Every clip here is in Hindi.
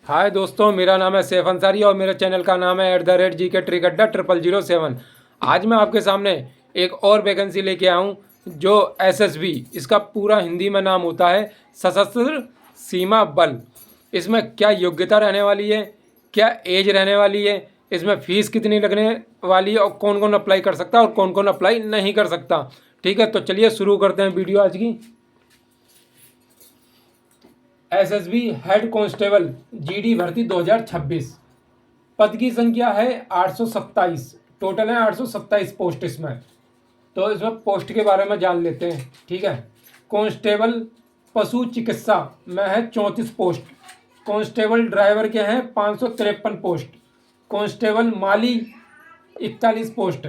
हाय दोस्तों, मेरा नाम है सैफ अंसारी और मेरे चैनल का नाम है @GK ट्रिक अड्डा 007। आज मैं आपके सामने एक और वैकेंसी लेके आया हूँ जो SSB, इसका पूरा हिंदी में नाम होता है सशस्त्र सीमा बल। इसमें क्या योग्यता रहने वाली है, क्या एज रहने वाली है, इसमें फीस कितनी लगने वाली है और कौन कौन अप्लाई कर सकता है और कौन कौन अप्लाई नहीं कर सकता। ठीक है, तो चलिए शुरू करते हैं वीडियो आज की। SSB हेड कांस्टेबल GD भर्ती 2026। पद की संख्या है 827। टोटल है 827 पोस्ट इसमें। तो इसमें पोस्ट के बारे में जान लेते हैं। ठीक है, कांस्टेबल पशु चिकित्सा में है 34 पोस्ट। कांस्टेबल ड्राइवर के हैं 553 पोस्ट। कांस्टेबल माली 41 पोस्ट।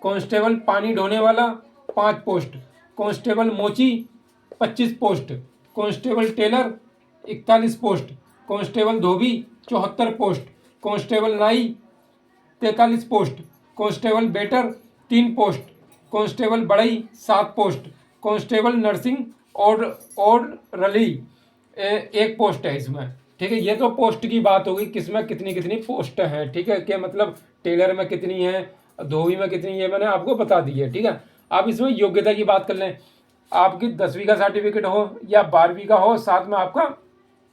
कांस्टेबल पानी ढोने वाला 5 पोस्ट। कांस्टेबल मोची 25 post. Constable tailor 41 post. Constable धोबी 74 पोस्ट। कांस्टेबल नाई 43 post. Constable waiter 3 post. Constable बढ़ई 7 पोस्ट। कांस्टेबल नर्सिंग और रली 1 पोस्ट है इसमें। ठीक है, ये तो पोस्ट की बात होगी, किसमें कितनी कितनी पोस्ट हैं। ठीक है, कि मतलब टेलर में कितनी है, धोबी में कितनी है, मैंने आपको बता दी है। ठीक है, आप इसमें योग्यता की बात कर लें। आपकी 10वीं का सर्टिफिकेट हो या 12वीं का हो, साथ में आपका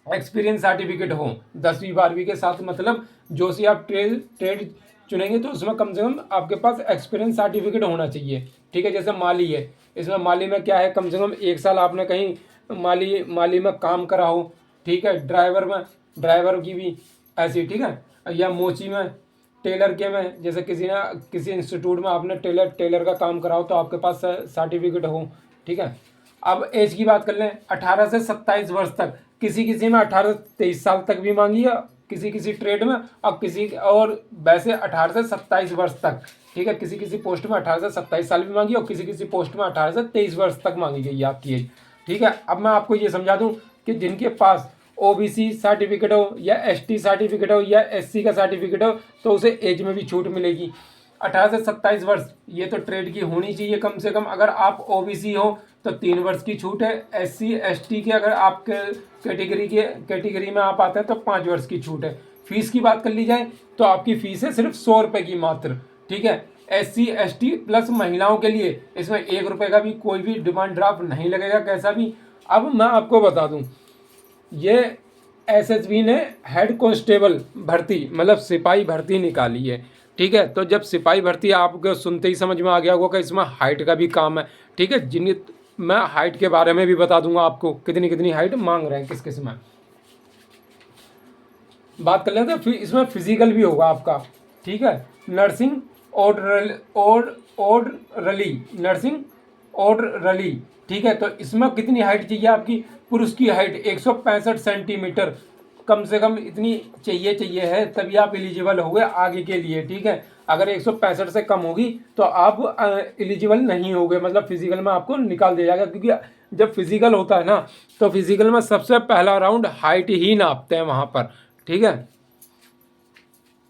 एक्सपीरियंस सर्टिफिकेट हो। 10वीं 12वीं के साथ मतलब जो सी आप ट्रेड चुनेंगे तो उसमें कम से कम आपके पास एक्सपीरियंस सर्टिफिकेट होना चाहिए। ठीक है, जैसे माली है, इसमें माली में क्या है, कम से कम 1 साल आपने कहीं माली में काम करा हो। ठीक है, ड्राइवर की भी ऐसी। ठीक है, या मोची में टेलर के में, जैसे किसी इंस्टीट्यूट में आपने टेलर का काम करा हो तो आपके पास सर्टिफिकेट हो। ठीक है, अब एज की बात कर लें। 18 से 27 वर्ष तक, किसी किसी में 18 से 23 साल तक भी मांगी है, किसी किसी ट्रेड में, और वैसे 18 से 27 वर्ष तक। ठीक है, किसी किसी पोस्ट में 18 से 27 साल भी मांगी और किसी किसी पोस्ट में 18 से 23 वर्ष तक मांगी गई है आपकी एज। ठीक है, अब मैं आपको ये समझा दूं कि जिनके पास OBC सर्टिफिकेट हो या ST सर्टिफिकेट हो या SC का सर्टिफिकेट हो तो उसे एज में भी छूट मिलेगी। 18 से 27 वर्ष ये तो ट्रेड की होनी चाहिए कम से कम। अगर आप OBC हो तो 3 वर्ष की छूट है। SC ST के अगर आपके कैटेगरी में आप आते हैं तो 5 वर्ष की छूट है। फीस की बात कर ली जाए तो आपकी फीस है सिर्फ 100 रुपये की मात्र। ठीक है, SC ST प्लस महिलाओं के लिए इसमें 1 रुपये का भी कोई भी डिमांड ड्राफ्ट नहीं लगेगा कैसा भी। अब मैं आपको बता दूं, ये SSB ने हेड कांस्टेबल भर्ती मतलब सिपाही भर्ती निकाली है। ठीक है, तो जब सिपाही भर्ती आपको सुनते ही समझ में आ गया होगा कि इसमें हाइट का भी काम है। ठीक है, मैं हाइट के बारे में भी बता दूंगा आपको, कितनी कितनी हाइट मांग रहे हैं किस किस में। बात कर लेते हैं, फिर इसमें फिजिकल भी होगा आपका। ठीक है, नर्सिंग और रली नर्सिंग और रली। ठीक है, तो इसमें कितनी हाइट चाहिए आपकी? पुरुष की हाइट 165 सेंटीमीटर कम से कम इतनी चाहिए है, तभी आप एलिजिबल होगे आगे के लिए। ठीक है, अगर 165 से कम होगी तो आप एलिजिबल नहीं होगे, मतलब फिजिकल में आपको निकाल दिया जाएगा। क्योंकि जब फिजिकल होता है ना तो फिजिकल में सबसे पहला राउंड हाइट ही नापते हैं वहाँ पर। ठीक है,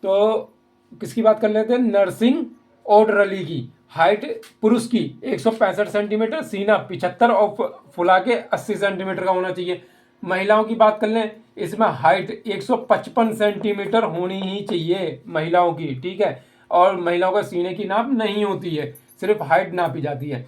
तो किसकी बात कर लेते हैं? नर्सिंग और रली की हाइट पुरुष की 165 सेंटीमीटर, सीना 75 और फुला के 80 सेंटीमीटर का होना चाहिए। महिलाओं की बात कर लें, इसमें हाइट 155 सेंटीमीटर होनी ही चाहिए महिलाओं की। ठीक है, और महिलाओं का सीने की नाप नहीं होती है, सिर्फ हाइट नापी जाती है।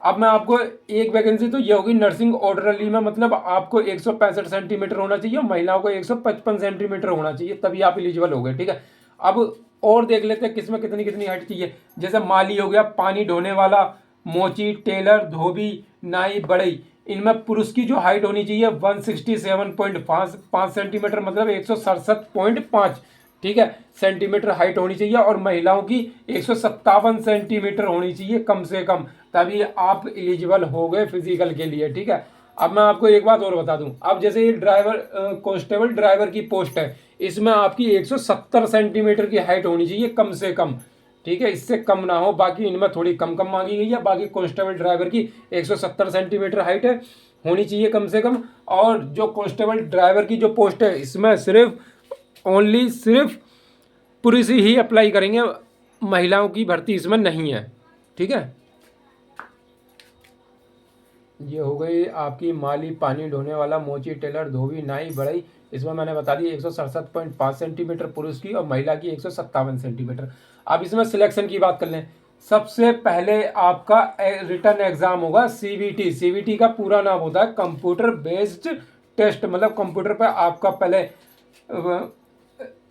अब मैं आपको एक वैकेंसी तो ये होगी नर्सिंग ऑर्डरली में, मतलब आपको 165 सेंटीमीटर होना चाहिए और महिलाओं को 155 सेंटीमीटर होना चाहिए, तभी आप एलिजिबल हो गए। ठीक है, अब और देख लेते हैं किसमें कितनी कितनी हाइट चाहिए। जैसे माली हो गया, पानी ढोने वाला, मोची, टेलर, धोबी, नाई, बढ़ई, इनमें पुरुष की जो हाइट होनी चाहिए 167.5 सेंटीमीटर, मतलब 167.5। ठीक है, सेंटीमीटर हाइट होनी चाहिए और महिलाओं की 157 सेंटीमीटर होनी चाहिए कम से कम, तभी आप एलिजिबल हो गए फिजिकल के लिए। ठीक है, अब मैं आपको एक बात और बता दूं। अब जैसे ये कांस्टेबल ड्राइवर की पोस्ट है, इसमें आपकी 170 सेंटीमीटर की हाइट होनी चाहिए कम से कम। ठीक है, इससे कम ना हो, बाकी इनमें थोड़ी कम कम मांगी गई है। बाकी कांस्टेबल ड्राइवर की 170 सेंटीमीटर हाइट है, होनी चाहिए कम से कम। और जो कांस्टेबल ड्राइवर की जो पोस्ट है इसमें सिर्फ पुरुष ही अप्लाई करेंगे, महिलाओं की भर्ती इसमें नहीं है। ठीक है, ये हो गई आपकी माली, पानी ढोने वाला, मोची, टेलर, धोबी, नाई, बढ़ई। इसमें मैंने बता दी 167.5 सेंटीमीटर पुरुष की और महिला की 157 सेंटीमीटर। अब इसमें सिलेक्शन की बात कर लें। सबसे पहले आपका रिटर्न एग्जाम होगा सीबीटी। सीबीटी का पूरा नाम होता है कंप्यूटर बेस्ड टेस्ट, मतलब कंप्यूटर पर आपका पहले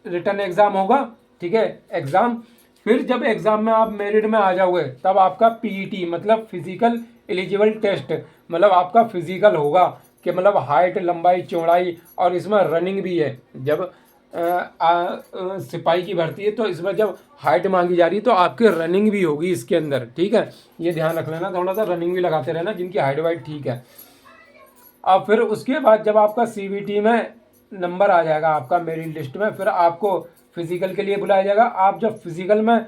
रिटर्न एग्जाम होगा, ठीक है, एग्जाम। फिर जब एग्जाम में आप मेरिट में आ जाओगे तब आपका पीईटी मतलब फिजिकल एलिजिबल टेस्ट, मतलब आपका फिजिकल होगा कि मतलब हाइट, लंबाई, चौड़ाई, और इसमें रनिंग भी है। जब सिपाही की भर्ती है तो इसमें जब हाइट मांगी जा रही है तो आपकी रनिंग भी होगी इसके अंदर, ठीक है, ये ध्यान रख लेना, थोड़ा सा रनिंग भी लगाते रहना जिनकी हाइट वाइट ठीक है। अब फिर उसके बाद जब आपका सीबीटी में नंबर आ जाएगा आपका मेरिट लिस्ट में, फिर आपको फिजिकल के लिए बुलाया जाएगा। आप जब फिजिकल में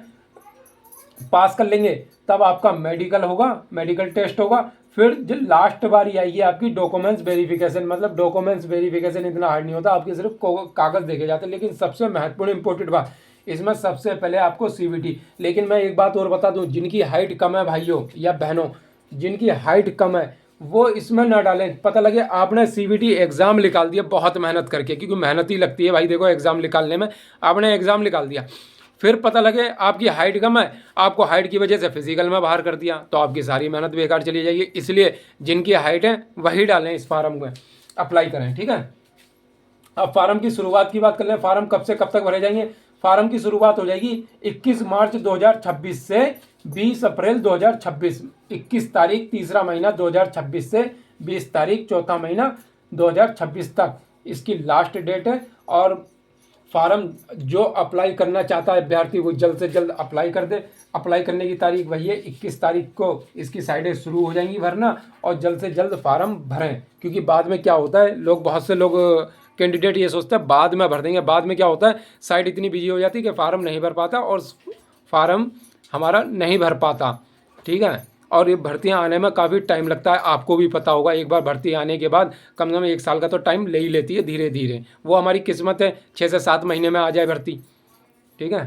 पास कर लेंगे तब आपका मेडिकल होगा, मेडिकल टेस्ट होगा। फिर जो लास्ट बारी आएगी आपकी डॉक्यूमेंट्स वेरिफिकेशन, मतलब डॉक्यूमेंट्स वेरिफिकेशन इतना हार्ड नहीं होता, आपके सिर्फ कागज देखे जाते हैं। लेकिन सबसे महत्वपूर्ण इंपॉर्टेंट बात इसमें सबसे पहले आपको सीबीटी। लेकिन मैं एक बात और बता दूं, जिनकी हाइट कम है भाइयों या बहनों, जिनकी हाइट कम है वो इसमें ना डालें। पता लगे आपने सीबीटी एग्जाम निकाल दिया बहुत मेहनत करके, क्योंकि मेहनत ही लगती है भाई, देखो एग्जाम निकालने में, आपने एग्जाम निकाल दिया, फिर पता लगे आपकी हाइट कम है, आपको हाइट की वजह से फिजिकल में बाहर कर दिया, तो आपकी सारी मेहनत बेकार चली जाएगी। इसलिए जिनकी हाइट है वही डालें, इस फार्म में अप्लाई करें, ठीक है। अब फार्म की शुरुआत की बात कर लें, फार्म कब से कब तक भरे जाएंगे। फार्म की शुरुआत हो जाएगी 21 मार्च 2026 से 20 अप्रैल 2026। 21 तारीख तीसरा महीना 2026 से 20 तारीख चौथा महीना 2026 तक इसकी लास्ट डेट है। और फार्म जो अप्लाई करना चाहता है अभ्यर्थी वो जल्द से जल्द अप्लाई कर दे। अप्लाई करने की तारीख वही है 21 तारीख को इसकी साइडें शुरू हो जाएंगी भरना, और जल्द से जल्द फार्म भरें। क्योंकि बाद में क्या होता है, लोग बहुत से लोग कैंडिडेट ये सोचते हैं बाद में भर देंगे, बाद में क्या होता है साइट इतनी बिजी हो जाती है कि फार्म नहीं भर पाता और फार्म हमारा नहीं भर पाता, ठीक है। और ये भर्तियां आने में काफ़ी टाइम लगता है, आपको भी पता होगा। एक बार भर्ती आने के बाद कम से कम 1 साल का तो टाइम ले ही लेती है धीरे धीरे, वो हमारी किस्मत है 6 से 7 महीने में आ जाए भर्ती, ठीक है।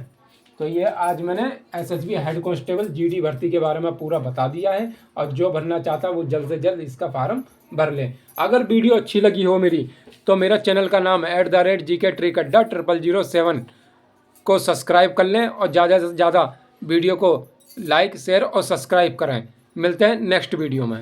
तो ये आज मैंने एसएसबी हेड कांस्टेबल जीडी भर्ती के बारे में पूरा बता दिया है, और जो भरना चाहता है वो जल्द से जल्द इसका फार्म भर लें। अगर वीडियो अच्छी लगी हो मेरी तो मेरा चैनल का नाम @GK ट्रिक अड्डा 0007 को सब्सक्राइब कर लें, और ज़्यादा से ज़्यादा वीडियो को लाइक, शेयर और सब्सक्राइब करें। मिलते हैं नेक्स्ट वीडियो में।